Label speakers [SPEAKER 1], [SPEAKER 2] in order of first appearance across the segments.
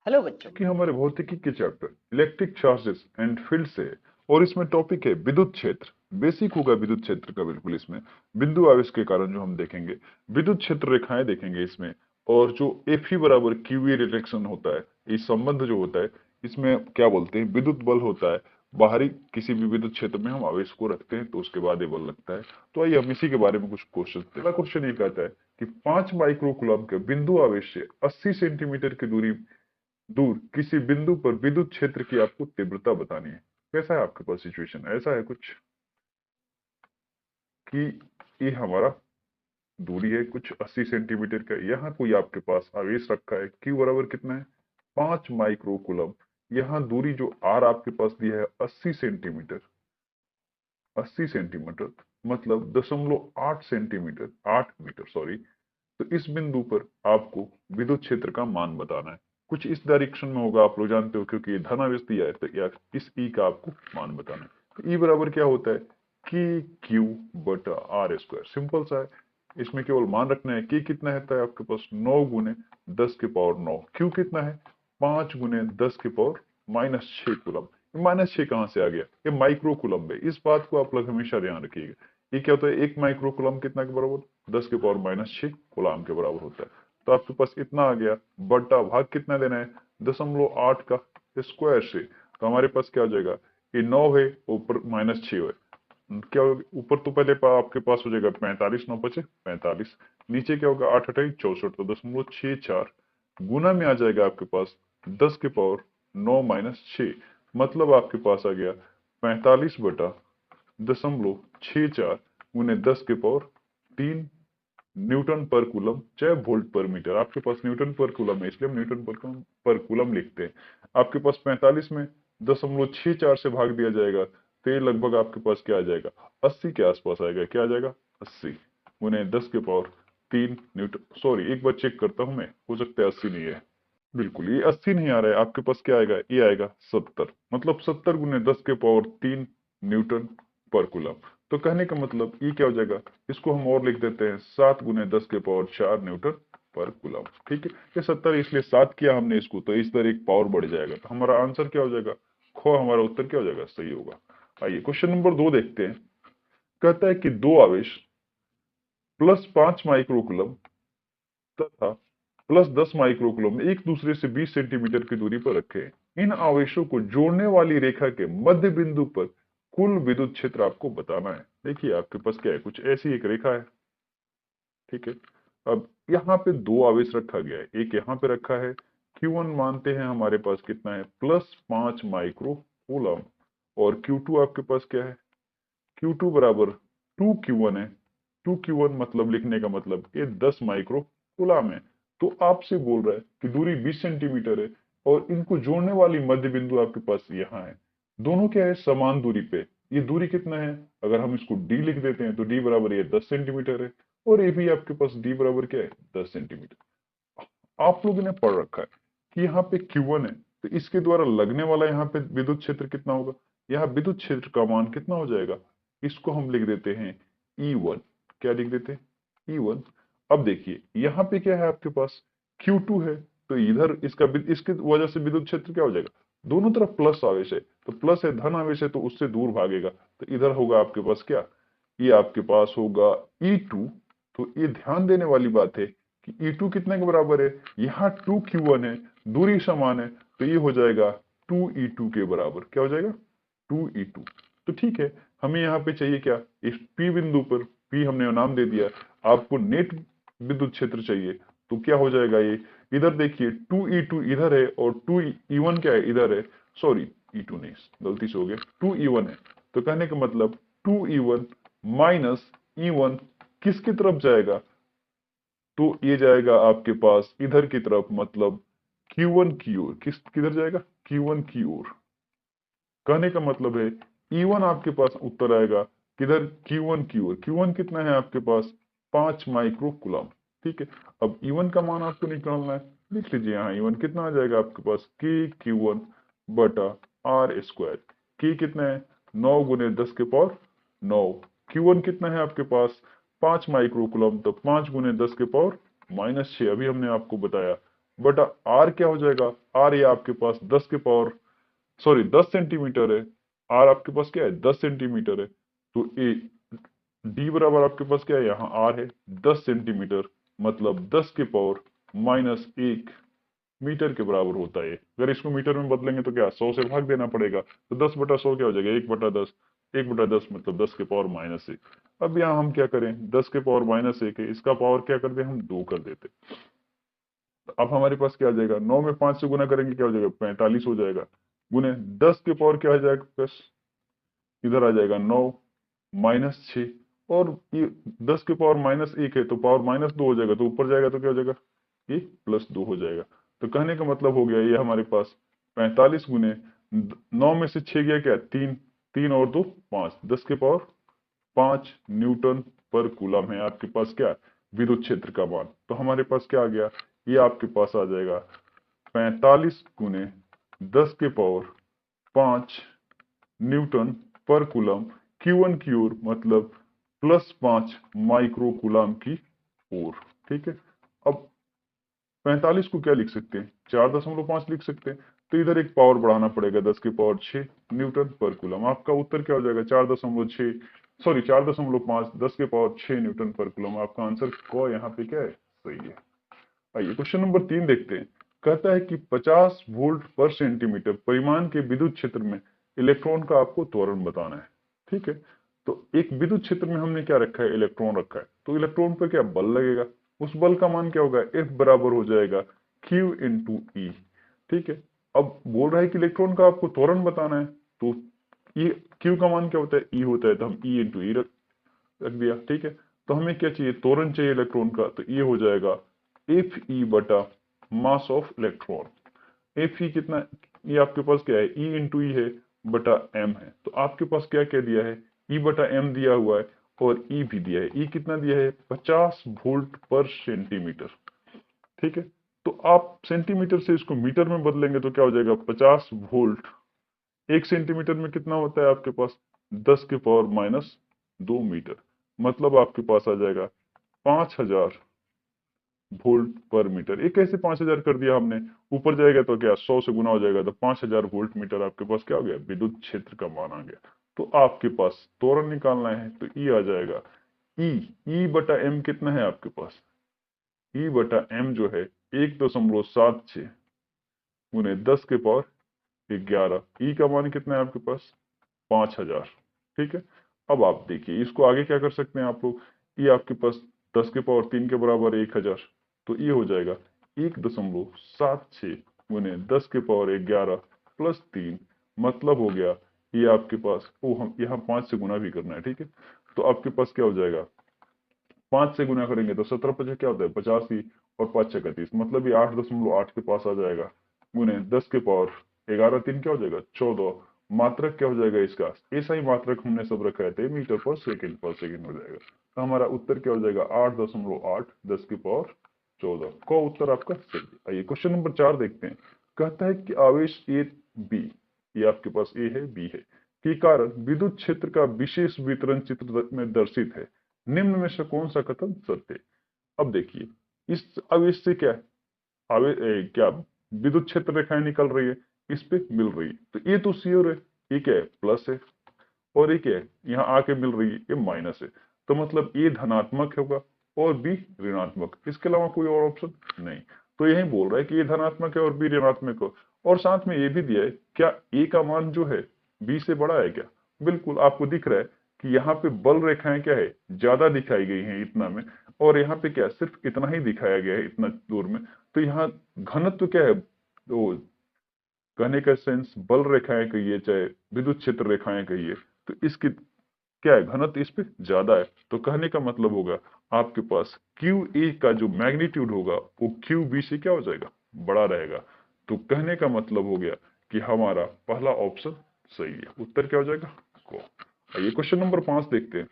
[SPEAKER 1] Hello बच्चों।
[SPEAKER 2] कि हमारे भौतिकी के chapter electric charges and field से और इसमें टॉपिक है विद्युत क्षेत्र। बेसिक होगा विद्युत क्षेत्र का बिल्कुल। इसमें बिंदु आवेश के कारण जो हम देखेंगे विद्युत क्षेत्र रेखाएं देखेंगे इसमें। और जो एफ ई बराबर क्यू ई रिलेक्शन होता है, ये संबंध जो होता है इसमें क्या बोलते हैं, विद्युत बल होता है। बाहरी किसी भी विद्युत क्षेत्र में हम आवेश को रखते हैं तो उसके बाद ये बल लगता है। तो आइए हम इसी के बारे में कुछ क्वेश्चन। पहला क्वेश्चन ये कहता है कि 5 माइक्रो कूलम्ब के बिंदु आवेश से 80 सेंटीमीटर की दूरी दूर किसी बिंदु पर विद्युत क्षेत्र की आपको तीव्रता बतानी है। कैसा है आपके पास सिचुएशन? ऐसा है कुछ कि ये हमारा दूरी है कुछ 80 सेंटीमीटर का, यहाँ कोई आपके पास आवेश रखा है, क्यू बराबर कितना है 5 माइक्रो कूलम। यहाँ दूरी जो आर आपके पास दिया है 80 सेंटीमीटर, 80 सेंटीमीटर मतलब 0.8 सेंटीमीटर, 8 मीटर सॉरी। तो इस बिंदु पर आपको विद्युत क्षेत्र का मान बताना है। कुछ इस डायरेक्शन में होगा, आप लोग जानते हो, क्योंकि ये धनावेश दिया है तो या इस ई का आपको मान बताना है। तो ई बराबर क्या होता है कि क्यू बटा आर स्क्वायर। सिंपल सा है, इसमें केवल मान रखना है। की कितना है तो आपके पास 9 गुने 10 के पावर 9, क्यू कितना है 5 गुने 10 के पावर -6 कुलम। -6 कहाँ से आ गया, ये माइक्रो कुलम है। इस बात को आप लोग हमेशा ध्यान रखिएगा। ये क्या होता है, एक माइक्रो कुलम कितना के बराबर, 10 के पावर -6 गुलाम के बराबर होता है। तो आपके पास इतना आ गया, बटा भाग कितना देना है 0.8 का स्क्वायर से। तो हमारे पास क्या हो जाएगा, ये 9 है ऊपर -6 है, क्या होगा ऊपर तो पहले आपके पास हो जाएगा 45, 9 बचे 45, नीचे क्या होगा 8 अठाई 64, तो 0.64 गुना में आ जाएगा आपके पास 10 के पावर 9 - 6, मतलब आपके पास आ गया 45 बटा 0.64 गुने 10 के पावर 3 न्यूटन पर कूलम, चाहे वोल्ट पर मीटर। आपके पास न्यूटन पर कूलम है इसलिए हम न्यूटन पर कूलम लिखते हैं। आपके पास 45 में 0.64 से भाग दिया जाएगा तो ये लगभग आपके पास क्या आ जाएगा 80 के आसपास आएगा। क्या आ जाएगा 80 गुने 10 के पावर 3 न्यूटन। सॉरी एक बार चेक करता हूं मैं, हो सकता है 80 नहीं है, बिल्कुल ये 80 नहीं आ रहा है। आपके पास क्या आएगा, ये आएगा 70, मतलब 70 गुने 10 के पावर 3 न्यूटन पर कूलम। तो कहने का मतलब ये क्या हो जाएगा, इसको हम और लिख देते हैं 7 गुने 10 के पावर 4 न्यूटन पर कूलम। ठीक है, ये 70 इसलिए 7 किया हमने इसको, तो इस तरह एक पावर बढ़ जाएगा। तो हमारा आंसर क्या हो जाएगा, खो हमारा उत्तर क्या हो जाएगा, सही होगा। आइए क्वेश्चन नंबर 2 देखते हैं। कहता है कि दो आवेश +5 माइक्रो कूलम तथा +10 माइक्रो कूलम एक दूसरे से 20 सेंटीमीटर की दूरी पर रखे हैं। इन आवेशों को जोड़ने वाली रेखा के मध्य बिंदु पर कुल विद्युत क्षेत्र आपको बताना है। देखिए आपके पास क्या है, कुछ ऐसी एक रेखा है। ठीक है, अब यहाँ पे दो आवेश रखा गया है, एक यहाँ पे रखा है, Q1 मानते हैं हमारे पास कितना है +5 माइक्रो कूलम, और Q2 आपके पास क्या है, Q2 बराबर 2Q1 है। 2Q1 मतलब लिखने का मतलब ये 10 माइक्रो कूलम है। तो आपसे बोल रहा है कि दूरी 20 सेंटीमीटर है और इनको जोड़ने वाली मध्य बिंदु आपके पास यहाँ है। दोनों क्या है, समान दूरी पे। ये दूरी कितना है, अगर हम इसको d लिख देते हैं तो d बराबर ये 10 सेंटीमीटर है, और ये भी आपके पास d बराबर क्या है 10 सेंटीमीटर। आप लोगों ने पढ़ रखा है कि यहाँ पे Q1 है, तो इसके द्वारा लगने वाला यहाँ पे विद्युत क्षेत्र कितना होगा, यहाँ विद्युत क्षेत्र का मान कितना हो जाएगा, इसको हम लिख देते हैं E1। क्या लिख देते हैं E1। अब देखिए यहाँ पे क्या है आपके पास Q2 है, तो इधर इसका इसके वजह से विद्युत क्षेत्र क्या हो जाएगा, दोनों तरफ प्लस आवेश है, तो प्लस है धन आवेश है तो उससे दूर भागेगा, तो इधर होगा आपके पास क्या, ये आपके पास होगा E2। तो ये ध्यान देने वाली बात है कि E2 कितने के बराबर है, यहाँ 2Q1 है, दूरी समान है, तो ये हो जाएगा 2E2 के बराबर। क्या हो जाएगा 2E2। तो ठीक है, हमें यहाँ पे चाहिए क्या, इस P बिंदु पर, P हमने नाम दे दिया, आपको नेट विद्युत क्षेत्र चाहिए। तो क्या हो जाएगा, ये इधर देखिए 2E2 इधर है और 2E1 क्या है इधर है, सॉरी E2 नहीं, गलती से हो गया 2E1 है। तो कहने का मतलब 2E1 माइनस E1 किसकी तरफ जाएगा, तो ये जाएगा आपके पास इधर की तरफ, मतलब Q1 की ओर। किधर जाएगा, Q1 की ओर। कहने का मतलब है E1 आपके पास उत्तर आएगा किधर, Q1 की ओर। Q1 कितना है आपके पास 5 माइक्रो कूलम। ठीक है, अब E1 का मान आपको निकालना है, लिख लीजिए यहाँ E1 कितना आ जाएगा आपके पास k Q1 बटा आर स्क्वायर। k कितना है 9 गुने 10 के पावर 9, Q1 कितना है आपके पास 5 माइक्रो कूलम, तो 5 गुने 10 के पावर -6, अभी हमने आपको बताया बटा आर क्या हो जाएगा, आर ये आपके पास 10 सेंटीमीटर है, आर आपके पास क्या है 10 सेंटीमीटर है, तो ए डी बराबर आपके पास क्या है, यहाँ आर है 10 सेंटीमीटर, मतलब 10 की पावर -1 मीटर के बराबर होता है। अगर इसको मीटर में बदलेंगे तो क्या 100 से भाग देना पड़ेगा, तो 10/100 क्या हो जाएगा, 1/10, 1/10 मतलब 10 की पावर -1। अब यहाँ हम क्या करें, 10 की पावर -1 है, इसका पावर क्या कर दे, हम 2 कर देते। तो अब हमारे पास क्या आ जाएगा, 9 में 5 से गुना करेंगे क्या हो जाएगा, 45 हो जाएगा, गुने 10 की पावर क्या आ जाएगा प्लस, इधर आ जाएगा 9 -6, और ये 10 की पावर -1 है तो पावर -2 हो जाएगा, तो ऊपर जाएगा तो क्या हो जाएगा, ये +2 हो जाएगा। तो कहने का मतलब हो गया ये हमारे पास 45 गुने 9 में से 6 गया क्या, 3, 3 और 2 5, 10 की पावर 5 न्यूटन पर कूलम है आपके पास क्या, विद्युत क्षेत्र का मान। तो हमारे पास क्या आ गया, ये आपके पास आ जाएगा 45 गुने 10 की पावर 5 न्यूटन पर कूलम Q1 की ओर, मतलब +5 माइक्रो कूलम की ओर। ठीक है, अब 45 को क्या लिख सकते हैं, 4.5 लिख सकते हैं, तो इधर एक पावर बढ़ाना पड़ेगा, 10 की पावर 6 न्यूटन पर कूलम। आपका उत्तर क्या हो जाएगा, 4.5, 10 की पावर 6 न्यूटन पर कूलम। आपका आंसर को यहाँ पे क्या है, सही है। आइए क्वेश्चन नंबर 3 देखते हैं। कहता है कि 50 वोल्ट पर सेंटीमीटर परिमाण के विद्युत क्षेत्र में इलेक्ट्रॉन का आपको त्वरण बताना है। ठीक है, तो एक विद्युत क्षेत्र में हमने क्या रखा है, इलेक्ट्रॉन रखा है, तो इलेक्ट्रॉन पर क्या बल लगेगा, उस बल का मान क्या होगा, F बराबर हो जाएगा Q इंटू ई। ठीक है, अब बोल रहा है कि इलेक्ट्रॉन का आपको त्वरण बताना है, तो ये Q का मान क्या होता है, E होता है, तो हम E इंटू ई रख दिया। ठीक है, तो हमें क्या चाहिए, त्वरण चाहिए इलेक्ट्रॉन का, तो ये हो जाएगा एफ ई बटा mass of electron. F E कितना, ये आपके पास क्या है, ई इंटू ई है बटा एम है, तो आपके पास क्या क्या दिया है, ई बटा एम दिया हुआ है और ई भी दिया है। ई कितना दिया है, 50 वोल्ट पर सेंटीमीटर। ठीक है, तो आप सेंटीमीटर से इसको मीटर में बदलेंगे तो क्या हो जाएगा, 50 वोल्ट 1 सेंटीमीटर में कितना होता है आपके पास, 10 की पावर-2 मीटर, मतलब आपके पास आ जाएगा 5000 वोल्ट पर मीटर। ये कैसे 5000 कर दिया हमने, ऊपर जाएगा तो क्या 100 से गुना हो जाएगा, तो 5000 वोल्ट मीटर आपके पास क्या हो गया, विद्युत क्षेत्र का मान आ गया। तो आपके पास त्वरण निकालना है, तो ई आ जाएगा ई, ई बटा एम कितना है आपके पास, ई बटा एम जो है 1.76 गुने 10 की पावर 11, ई का मान कितना है आपके पास 5000। ठीक है, अब आप देखिए इसको आगे क्या कर सकते हैं आप लोग, ये आपके पास 10 की पावर 3 के बराबर 1000, तो ये हो जाएगा 1.76 गुने 10 की पावर 11 +3, मतलब हो गया ये आपके पास, ओ हम यहाँ 5 से गुना भी करना है। ठीक है, तो आपके पास क्या हो जाएगा, 5 से गुना करेंगे तो 17×5 क्या होता है 85, और 5×6 = 30, मतलब ये 8.8 के पास आ जाएगा, गुने 10 की पावर 11, 3 क्या हो जाएगा 14। मात्रक क्या हो जाएगा इसका, ऐसा ही मात्रक हमने सब रखा है, मीटर पर सेकेंड हो जाएगा। तो हमारा उत्तर क्या हो जाएगा 8.8 10 की पावर 14 का उत्तर आपका सही है। आइए क्वेश्चन नंबर 4 देखते हैं। कहता है कि आवेश ए बी, ये आपके पास ए है बी है, के कारण विद्युत क्षेत्र का विशेष वितरण चित्र में दर्शित है, निम्न में से कौन सा कथन सत्य है। अब देखिए इस आवेश से क्या क्या विद्युत क्षेत्र रेखाएं निकल रही है, इस पे मिल रही है, तो ये तो श्योर है, ये क्या है प्लस है, और ये क्या है यहाँ आके मिल रही है, ये माइनस है, तो मतलब ए धनात्मक होगा और बी ऋणात्मक, इसके अलावा कोई और ऑप्शन नहीं। तो यही बोल रहा है कि ये धनात्मक है और बी ऋणात्मक हो, और साथ में ये भी दिया है क्या ए का मान जो है बी से बड़ा है क्या, बिल्कुल आपको दिख रहा है कि यहाँ पे बल रेखाएं क्या है ज्यादा दिखाई गई हैं इतना में, और यहाँ पे क्या सिर्फ इतना ही दिखाया गया है इतना दूर में। तो यहाँ घनत्व क्या है, तो कहने का सेंस बल रेखाएं कहिए चाहे विद्युत क्षेत्र रेखाएं कहिए, तो इसकी क्या है घनत्व इस पे ज्यादा है, तो कहने का मतलब होगा आपके पास क्यू ए का जो मैग्नीट्यूड होगा वो क्यू बी से क्या हो जाएगा, बड़ा रहेगा। तो कहने का मतलब हो गया कि हमारा पहला ऑप्शन सही है, उत्तर क्या हो जाएगा को। आइए क्वेश्चन नंबर 5 देखते हैं।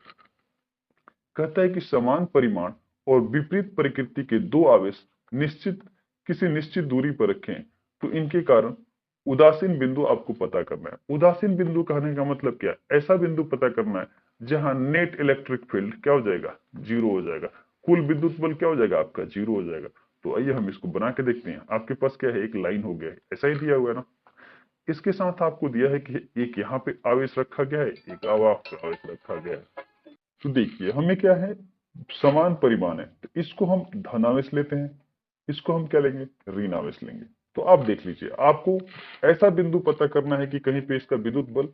[SPEAKER 2] कहता है कि समान परिमाण और विपरीत प्रकृति के दो आवेश किसी निश्चित दूरी पर रखें, तो इनके कारण उदासीन बिंदु आपको पता करना है। उदासीन बिंदु कहने का मतलब क्या है, ऐसा बिंदु पता करना है जहां नेट इलेक्ट्रिक फील्ड क्या हो जाएगा, जीरो हो जाएगा, कुल विद्युत बल क्या हो जाएगा आपका जीरो हो जाएगा। तो आइए हम इसको बना के देखते हैं। आपके पास क्या है, एक लाइन हो गया है, ऐसा ही दिया हुआ है ना। इसके साथ आपको दिया है कि एक यहाँ पे आवेश रखा गया है, एक आवेश रखा गया है। तो देखिए हमें क्या है, समान परिमाण है, तो इसको हम धनावेश लेते हैं, इसको हम क्या लेंगे, ऋण आवेश लेंगे। तो आप देख लीजिए, आपको ऐसा बिंदु पता करना है कि कहीं पे इसका विद्युत बल,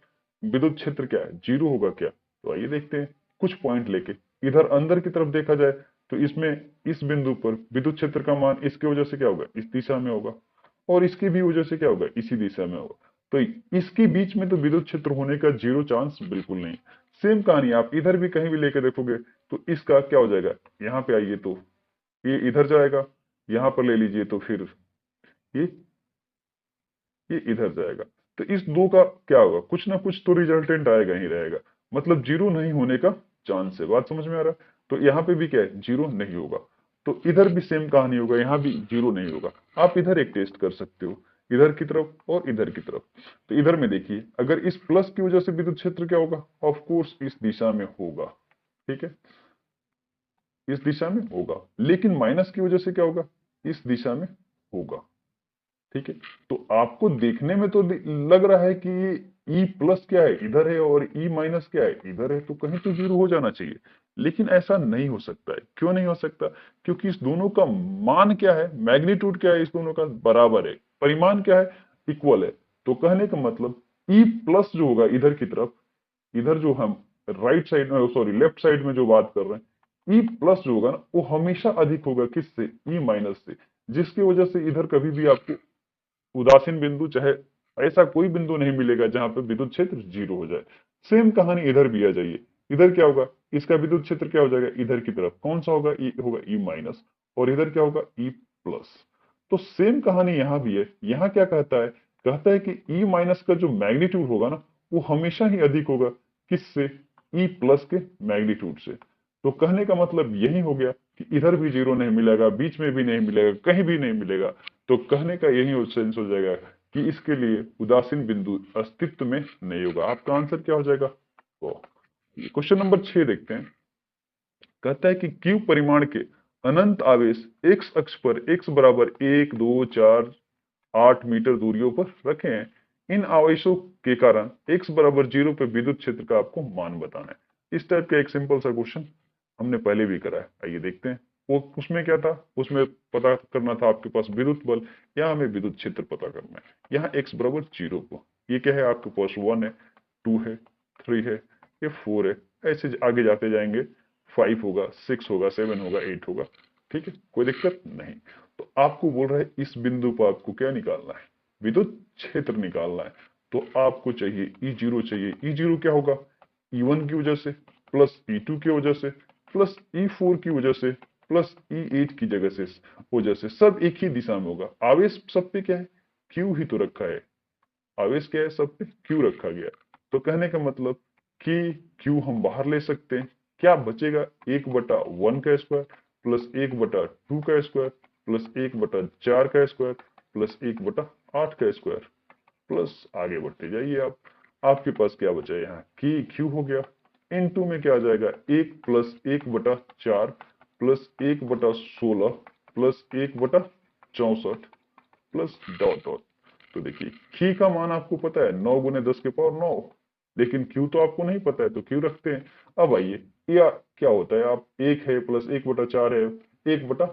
[SPEAKER 2] विद्युत क्षेत्र क्या है, जीरो होगा क्या। तो आइए देखते हैं कुछ पॉइंट लेके। इधर अंदर की तरफ देखा जाए तो इसमें इस बिंदु पर विद्युत क्षेत्र का मान इसकी वजह से क्या होगा, इस दिशा में होगा, और इसकी भी वजह से क्या होगा, इसी दिशा में होगा। तो इसके बीच में तो विद्युत क्षेत्र होने का जीरो चांस बिल्कुल नहीं। सेम कहानी आप इधर भी कहीं भी लेकर देखोगे तो इसका क्या हो जाएगा, यहाँ पे आइए तो ये इधर जाएगा, यहाँ पर ले लीजिए तो फिर ये ये इधर जाएगा। तो इस दो का क्या होगा, कुछ ना कुछ तो रिजल्टेंट आएगा ही रहेगा, मतलब जीरो नहीं होने का चांस है। बात समझ में आ रहा है। तो यहाँ पे भी क्या है, जीरो नहीं होगा। तो इधर भी सेम कहानी होगा, यहाँ भी जीरो नहीं होगा। आप इधर एक टेस्ट कर सकते हो, इधर की तरफ और इधर की तरफ। तो इधर में देखिए, अगर इस प्लस की वजह से विद्युत क्षेत्र क्या होगा, ऑफ कोर्स इस दिशा में होगा, ठीक है, इस दिशा में होगा। लेकिन माइनस की वजह से क्या होगा, इस दिशा में होगा, ठीक है। तो आपको देखने में तो लग रहा है कि ई प्लस क्या है, इधर है, और ई माइनस क्या है, इधर है, तो कहीं तो जीरो हो जाना चाहिए। लेकिन ऐसा नहीं हो सकता है। क्यों नहीं हो सकता, क्योंकि इस दोनों का मान क्या है, मैग्नीट्यूड क्या है, इस दोनों का बराबर है, परिमाण क्या है, इक्वल है। तो कहने का मतलब ई प्लस जो होगा इधर की तरफ, इधर जो हम राइट साइड में, सॉरी लेफ्ट साइड में जो बात कर रहे हैं, ई प्लस जो होगा ना, वो हमेशा अधिक होगा किससे, ई माइनस से। जिसकी वजह से इधर कभी भी आपको उदासीन बिंदु, चाहे ऐसा कोई बिंदु नहीं मिलेगा जहां पे विद्युत क्षेत्र जीरो हो जाए। सेम कहानी इधर भी आ जाइए, इधर क्या होगा, इसका विद्युत क्षेत्र क्या हो जाएगा, इधर की तरफ कौन सा होगा, ई होगा, ई माइनस, और इधर क्या होगा, ई प्लस। तो सेम कहानी यहाँ भी है। यहाँ क्या कहता है, कहता है कि ई माइनस का जो मैग्नीट्यूड होगा ना, वो हमेशा ही अधिक होगा किससे, ई प्लस के मैग्नीट्यूड से। तो कहने का मतलब यही हो गया कि इधर भी जीरो नहीं मिलेगा, बीच में भी नहीं मिलेगा, कहीं भी नहीं मिलेगा। तो कहने का यही सेंस हो जाएगा कि इसके लिए उदासीन बिंदु अस्तित्व में नहीं होगा। आपका आंसर क्या हो जाएगा, तो क्वेश्चन नंबर 6 देखते हैं। कहता है कि क्यू परिमाण के अनंत आवेश एक्स अक्ष पर एक्स बराबर 1 2 4 8 मीटर दूरियों पर रखे हैं। इन आवेशों के कारण एक्स बराबर 0 पे विद्युत क्षेत्र का आपको मान बताना है। इस टाइप का एक सिंपल सा क्वेश्चन हमने पहले भी करा है। आइए देखते हैं। वो उसमें क्या था, उसमें पता करना था आपके पास विद्युत बल, या हमें विद्युत क्षेत्र पता करना है। यहाँ एक्स बराबर 0 को, ये क्या है आपके पास, 1 है, 2 है, 3 है, ये 4 है, ऐसे आगे जाते जाएंगे, 5 होगा, 6 होगा, 7 होगा, 8 होगा, ठीक है, कोई दिक्कत नहीं। तो आपको बोल रहा है इस बिंदु पर आपको क्या निकालना है, विद्युत क्षेत्र निकालना है। तो आपको चाहिए E0 चाहिए। E0 क्या होगा, E1 की वजह से प्लस E2 की वजह से प्लस E4 की वजह से प्लस E8 की वजह से सब एक ही दिशा में होगा। आवेश सब पे क्या है, Q ही तो रखा है। आवेश क्या है, सब पे Q रखा गया है। तो कहने का मतलब कि Q हम बाहर ले सकते हैं। क्या बचेगा, 1/1 का स्क्वायर प्लस 1/2 का स्क्वायर प्लस 1/4 का स्क्वायर प्लस 1/8 का स्क्वायर, प्लस आगे बढ़ते जाइए आप। आपके पास क्या बचा है यहाँ, कि Q हो गया, इनटू में क्या आ जाएगा, 1 plus 1/4 plus 1/16 plus 1/64 plus dot dot. तो देखिए खी का मान आपको पता है 9 गुने 10 के पावर 9, लेकिन क्यू तो आपको नहीं पता है, तो क्यू रखते हैं। अब आइए, या क्या होता है, आप 1 है प्लस 1/4 है, 1 बटा,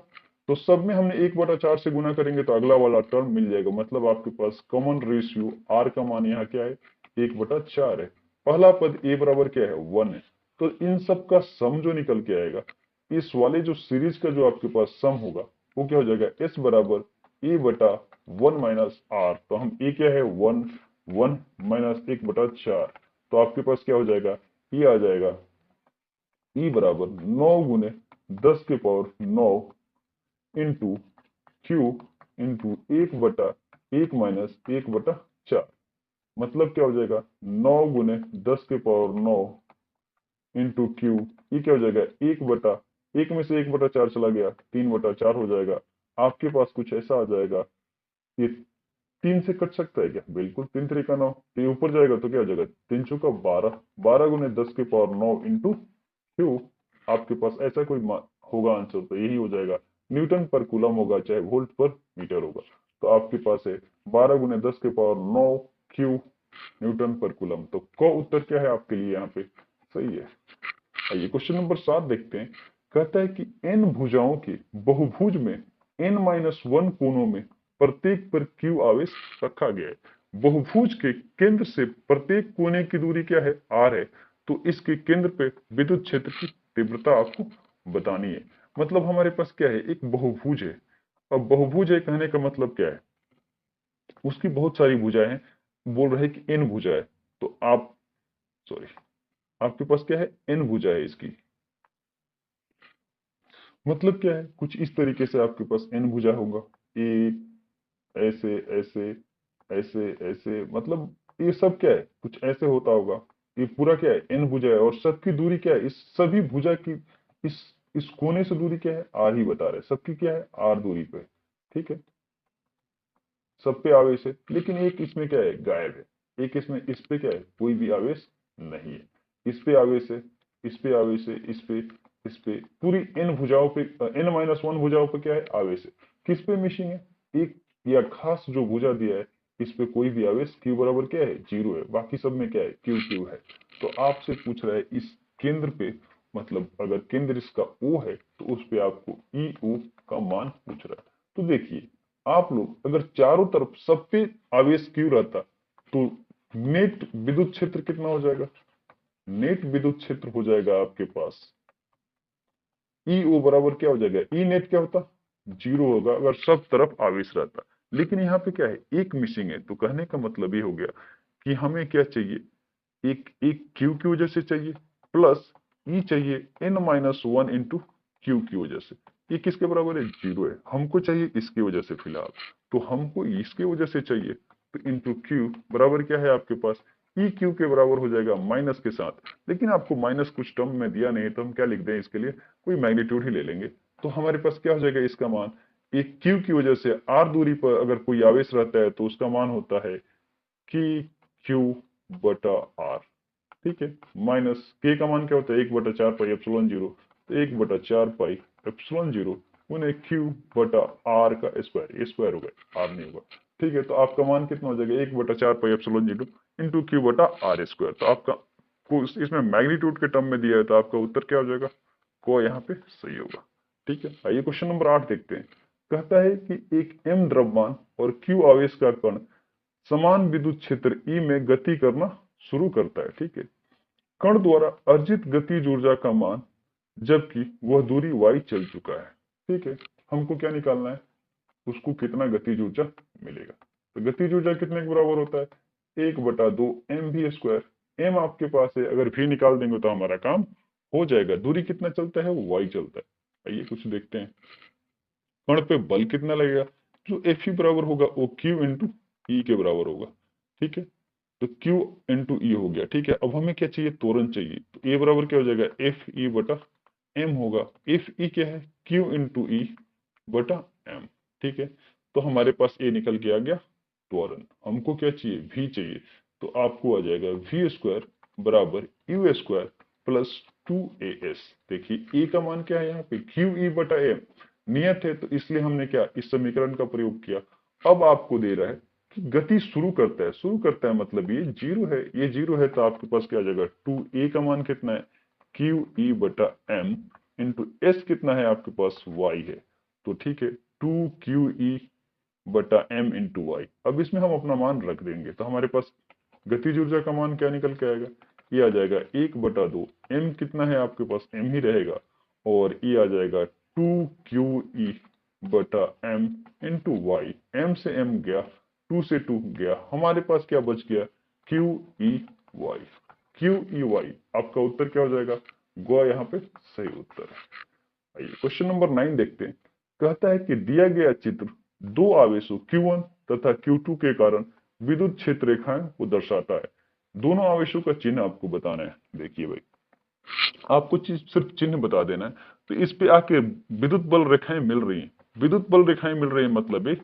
[SPEAKER 2] तो सब में हमने 1/4 से गुना करेंगे तो अगला वाला टर्म मिल जाएगा। मतलब आपके पास कॉमन रेशियो आर का मान यहाँ क्या है, 1/4 है। पहला पद ए बराबर क्या है, 1 है। तो इन सब का सम जो निकल के आएगा, इस वाले जो सीरीज का जो आपके पास सम होगा, वो क्या हो जाएगा, एस बराबर E/1 माइनस आर। तो हम ए क्या है, 1, 1 माइनस 1/4। तो आपके पास क्या हो जाएगा, ये आ जाएगा E बराबर 9 गुने 10 के power 9 into Q into 1/1 minus 1/4। मतलब क्या हो जाएगा, 9 गुने 10 के पावर 9 इंटू क्यू, ये क्या हो जाएगा, 1 में से 1/4 चला गया, 3/4 हो जाएगा। आपके पास कुछ ऐसा आ जाएगा, ये 3 से कट सकता है क्या, बिल्कुल, 3 3 9, तो ये ऊपर जाएगा तो क्या हो जाएगा, 3 चौका 12, 12 गुने 10 के पावर 9 इंटू क्यू। आपके पास ऐसा कोई होगा आंसर, तो यही हो जाएगा न्यूटन पर कूलम होगा चाहे वोल्ट पर मीटर होगा। तो आपके पास है 12 गुने 10 के पावर 9 क्यू न्यूटन पर कूलम। तो क उत्तर क्या है आपके लिए यहाँ पे? सही है। आइए क्वेश्चन नंबर 7 देखते हैं। कहता है कि n भुजाओं के बहुभुज में n-1 कोनों में प्रत्येक पर q आवेश रखा गया है। बहुभुज के केंद्र से प्रत्येक कोने की दूरी क्या है? r है। तो इसके केंद्र पे विद्युत क्षेत्र की तीव्रता आपको बतानी है। मतलब हमारे पास क्या है? एक बहुभुज है। अब बहुभुज है कहने का मतलब क्या है? उसकी बहुत सारी भुजाएं हैं, बोल रहे हैं कि n भुजा है। तो आप सॉरी आपके पास क्या है? n भुजा है इसकी। मतलब क्या है? कुछ इस तरीके से आपके पास n भुजा होगा, एक ऐसे ऐसे ऐसे ऐसे, मतलब ये सब क्या है? कुछ ऐसे होता होगा। ये पूरा क्या है? n भुजा है और सबकी दूरी क्या है? इस सभी भुजा की इस इस कोने से दूरी क्या है? r ही बता रहे हैं। सबकी क्या है? r दूरी पे। ठीक है, सब पे आवेश है, लेकिन एक इसमें क्या है? गायब है। एक इसमें, इस पे क्या है? कोई भी आवेश नहीं है। इस पे आवेश है, इस पे आवेश है, इस पे पूरी n भुजाओं पे n-1 भुजाओं पे क्या है? आवेश है। किस पे मिसिंग है? एक या खास जो भुजा दिया है इस पे कोई भी आवेश q बराबर क्या है? 0 है। बाकी सब में क्या है? q q है। तो आपसे पूछ रहा है इस केंद्र पे, मतलब अगर केंद्र इसका O है तो उस पे आपको EO का मान पूछ रहा है। तो देखिए, आप लोग अगर चारों तरफ सब पे आवेश क्यों रहता तो नेट विद्युत क्षेत्र कितना हो जाएगा? नेट विद्युत क्षेत्र हो जाएगा आपके पास ईओ बराबर क्या हो जाएगा? ई नेट क्या होता? 0 होगा अगर सब तरफ आवेश रहता। लेकिन यहाँ पे क्या है? एक मिसिंग है। तो कहने का मतलब ये हो गया कि हमें क्या चाहिए? एक एक क्यू की वजह से चाहिए, प्लस ई चाहिए n-1 इंटू क्यू की वजह से। ये किसके बराबर है? 0 है। हमको चाहिए इसकी वजह से फिलहाल, तो हमको इसकी वजह से चाहिए। तो इंटू क्यू बराबर क्या है आपके पास? ई क्यू के बराबर हो जाएगा माइनस के साथ। लेकिन आपको माइनस कुछ टर्म में दिया नहीं, तो हम क्या लिख दें इसके लिए? कोई मैग्नीट्यूड ही ले लेंगे। तो हमारे पास क्या हो जाएगा इसका मान? एक क्यू की वजह से आर दूरी पर अगर कोई आवेश रहता है तो उसका मान होता है कि क्यू बटा आर। ठीक है, माइनस के का मान क्या होता है? 1/4 पाई एप्सिलॉन 0। तो 1/4 पाई एप्सिलॉन 0 उन्हें क्यू बटा आर का स्क्वायर, ये स्क्वायर हो गया, आर नहीं होगा। ठीक है, तो आपका मान कितना हो जाएगा? 1/4 पाई एप्सिलॉन 0 इंटू क्यू बटा आर स्क्वायर। तो आपका को इसमें मैग्नीट्यूड के टर्म में दिया है, तो आपका उत्तर क्या हो जाएगा? को यहाँ पे सही होगा। ठीक है, आइए क्वेश्चन नंबर 8 देखते हैं। कहता है कि एक m द्रव्यमान और q आवेश का कण समान विद्युत क्षेत्र E में गति करना शुरू करता है। ठीक है, कण द्वारा अर्जित गतिज ऊर्जा का मान जबकि वह दूरी y चल चुका है। ठीक है, हमको क्या निकालना है? उसको कितना गतिज ऊर्जा मिलेगा। तो गतिज ऊर्जा कितने के बराबर होता है? 1/2 mv²। m आपके पास है, अगर v निकाल देंगे तो हमारा काम हो जाएगा। दूरी कितना चलता है? y चलता है। आइए कुछ देखते हैं। कण पे बल कितना लगेगा? जो F बराबर होगा वो Q इंटू ई के बराबर होगा। ठीक है, तो Q इंटू ई हो गया। ठीक है, अब हमें क्या चाहिए? त्वरण चाहिए। तो A बराबर क्या हो जाएगा? एफ ई बटा एम होगा। एफ ई क्या है? Q इंटू ई बटा एम। ठीक है, तो हमारे पास A निकल के आ गया त्वरण। हमको क्या चाहिए? V चाहिए। तो आपको आ जाएगा v² बराबर u² प्लस 2as। देखिए A का मान क्या है यहाँ पे? Q ई बटा एम नियत है, तो इसलिए हमने क्या इस समीकरण का प्रयोग किया। अब आपको दे रहा है कि गति शुरू करता है। शुरू करता है मतलब ये 0 है, ये 0 है, तो आपके पास क्या आ जाएगा? 2a का मान कितना है? क्यू ई बटा एम इंटू एस कितना है आपके पास? y है। तो ठीक है, 2 बटा एम इंटू वाई। अब इसमें हम अपना मान रख देंगे, तो हमारे पास गतिज ऊर्जा का मान क्या निकल के आएगा? ये आ जाएगा 1/2। एम कितना है आपके पास? एम ही रहेगा, और ये आ जाएगा 2 बटा एम इंटू वाई। एम से एम गया, 2 से 2 गया, हमारे पास क्या बच गया? Q E Y. Q E Y आपका उत्तर क्या हो जाएगा? गोवा यहाँ पे सही उत्तर है। आइए क्वेश्चन नंबर 9 देखते हैं। कहता है कि दिया गया चित्र दो आवेशों Q1 तथा Q2 के कारण विद्युत क्षेत्र रेखाएं को दर्शाता है। दोनों आवेशों का चिन्ह आपको बताना है। देखिए भाई, आपको सिर्फ चिन्ह बता देना है। तो इस पे आके विद्युत बल रेखाएं मिल रही हैं। विद्युत बल रेखाएं मिल रही है मतलब एक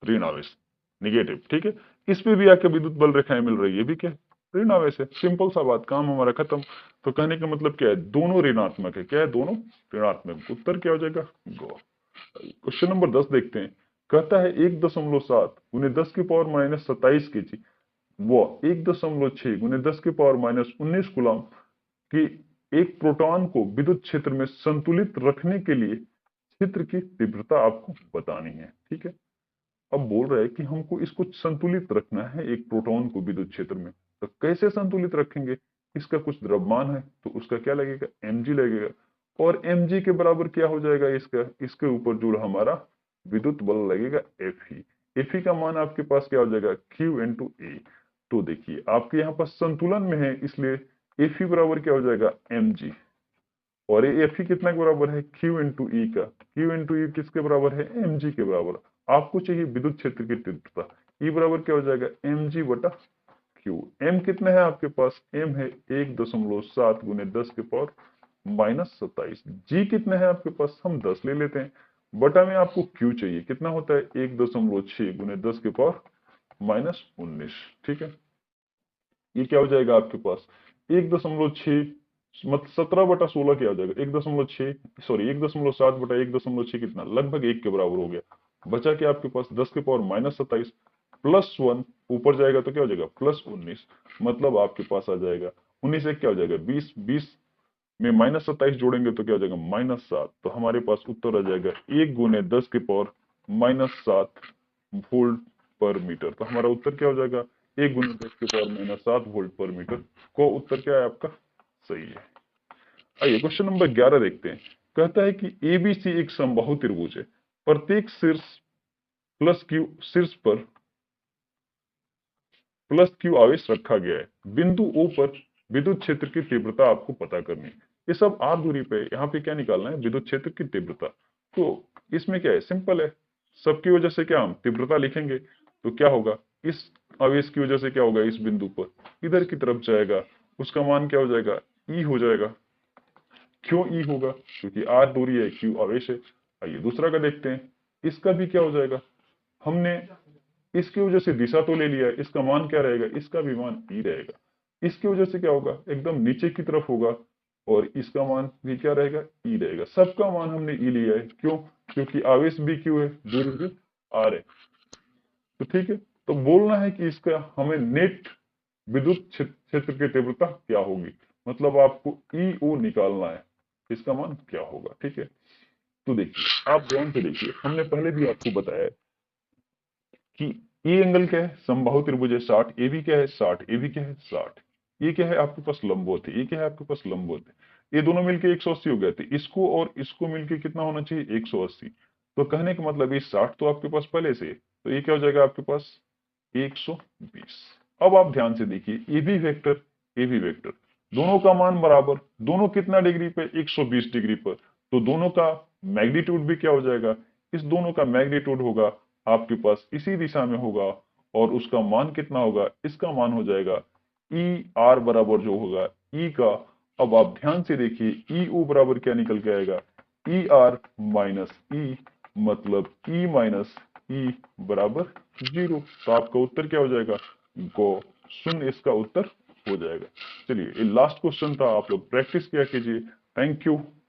[SPEAKER 2] ऋण आवेश, निगेटिव। ठीक है, इस पे भी आके विद्युत बल रेखाएं मिल रही है, भी क्या है? ऋण आवेश है। सिंपल सा बात, काम हमारा खत्म। तो कहने का मतलब क्या है? दोनों ऋणात्मक है। क्या है? दोनों ऋणात्मक। उत्तर क्या हो जाएगा? गो। क्वेश्चन नंबर 10 देखते हैं। कहता है 1.7 गुने 10 की पावर माइनस 27 के जी व 1.6 गुने 10 की पावर माइनस 19 कूलम की एक प्रोटॉन को विद्युत क्षेत्र में संतुलित रखने के लिए क्षेत्र की तीव्रता आपको बतानी है। ठीक है, अब बोल रहा है कि हमको इसको संतुलित रखना है एक प्रोटॉन को विद्युत क्षेत्र में। तो कैसे संतुलित रखेंगे? इसका कुछ द्रव्यमान है तो उसका क्या लगेगा, mg लगेगा। और mg के बराबर क्या हो जाएगा, इसके ऊपर जो हमारा विद्युत बल लगेगा Fe का मान आपके पास क्या हो जाएगा, Q इंटू ए। तो देखिए आपके यहाँ पास संतुलन में है, इसलिए Fe बराबर क्या हो जाएगा, mg। और ये Fe कितना के बराबर है, Q इंटू ई का। Q इंटू ई किसके बराबर है, mg के बराबर। आपको चाहिए विद्युत क्षेत्र की तीव्रता, E बराबर क्या हो जाएगा, mg बटा q। m कितना है आपके पास, m है 1.7 गुने 10 के पावर माइनस 27। g कितना है आपके पास, हम 10 ले लेते हैं। बटा में आपको q चाहिए, कितना होता है 1.6 गुने 10 के पावर माइनस 19। ठीक है, ये क्या हो जाएगा आपके पास 1.6 मतलब 17/16 क्या हो जाएगा, 1.6 सॉरी 1.7 बटा 1.6 कितना, लगभग 1 के बराबर हो गया। बचा कि आपके पास 10 के पावर माइनस 27 प्लस 1 ऊपर जाएगा तो क्या हो जाएगा प्लस 19। मतलब आपके पास आ जाएगा 19 एक क्या हो जाएगा 20, 20 में माइनस 27 जोड़ेंगे तो क्या हो जाएगा -7। तो हमारे पास उत्तर आ जाएगा 1 गुने 10 के पावर -7 वोल्ट पर मीटर। तो हमारा उत्तर क्या हो जाएगा 1 गुने 10 के पावर -7 वोल्ट पर मीटर। को उत्तर क्या है आपका, सही है। आइए क्वेश्चन नंबर 11 देखते हैं। कहता है कि एबीसी एक समबाहु त्रिभुज है, प्रत्येक शीर्ष पर प्लस क्यू आवेश रखा गया है। बिंदु ओ पर विद्युत क्षेत्र की तीव्रता आपको पता करनी है। ये सब आर दूरी पे, यहाँ पे क्या निकालना है, विद्युत क्षेत्र की तीव्रता। तो इसमें क्या है, सिंपल है। सबकी वजह से क्या हम तीव्रता लिखेंगे, तो क्या होगा, इस आवेश की वजह से क्या होगा, इस बिंदु पर इधर की तरफ जाएगा, उसका मान क्या हो जाएगा, ई हो जाएगा। क्यों ई होगा, क्योंकि आर दूरी है, क्यू आवेश है। आइए दूसरा का देखते हैं। इसका भी क्या हो जाएगा, हमने इसकी वजह से दिशा तो ले लिया है, इसका मान क्या रहेगा, इसका भी मान ई रहेगा। इसकी वजह से क्या होगा, एकदम नीचे की तरफ होगा, और इसका मान भी क्या रहेगा, ई रहेगा। सबका मान हमने ई लिया है, क्यों, क्योंकि आवेश भी क्यू है, दूरी भी आर है। तो ठीक है, तो बोलना है कि इसका हमें नेट विद्युत क्षेत्र की तीव्रता क्या होगी, मतलब आपको ई ओ निकालना है, इसका मान क्या होगा। ठीक है, तो देखिए आप ध्यान से देखिए, हमने पहले भी आपको बताया कि ए एंगल क्या है, समबाहु त्रिभुज है 60, ए भी क्या है 60, ए भी क्या है 60। ये क्या है आपके पास लंबवत है, ये क्या है आपके पास लंबवत है। ये दोनों मिलके 180 हो गए थे, इसको और इसको मिलके कितना होना चाहिए 180। तो कहने का मतलब ये 60 तो आपके पास पहले से है, तो ये क्या हो जाएगा आपके पास 120। अब आप ध्यान से देखिए, A B vector, A B vector दोनों का मान बराबर, दोनों कितना डिग्री पे 120 डिग्री पर। तो दोनों का मैग्नीट्यूड भी क्या हो जाएगा, इस दोनों का मैग्नीट्यूड होगा आपके पास इसी दिशा में होगा, और उसका मान कितना होगा, इसका मान हो जाएगा ई आर बराबर जो होगा ई का। अब आप ध्यान से देखिए, ई ओ बराबर क्या निकल के आएगा, ई आर माइनस ई, मतलब ई माइनस ई बराबर 0। तो आपका उत्तर क्या हो जाएगा, गो शून्य इसका उत्तर हो जाएगा। चलिए ये लास्ट क्वेश्चन था, आप लोग प्रैक्टिस किया कीजिए। Thank you.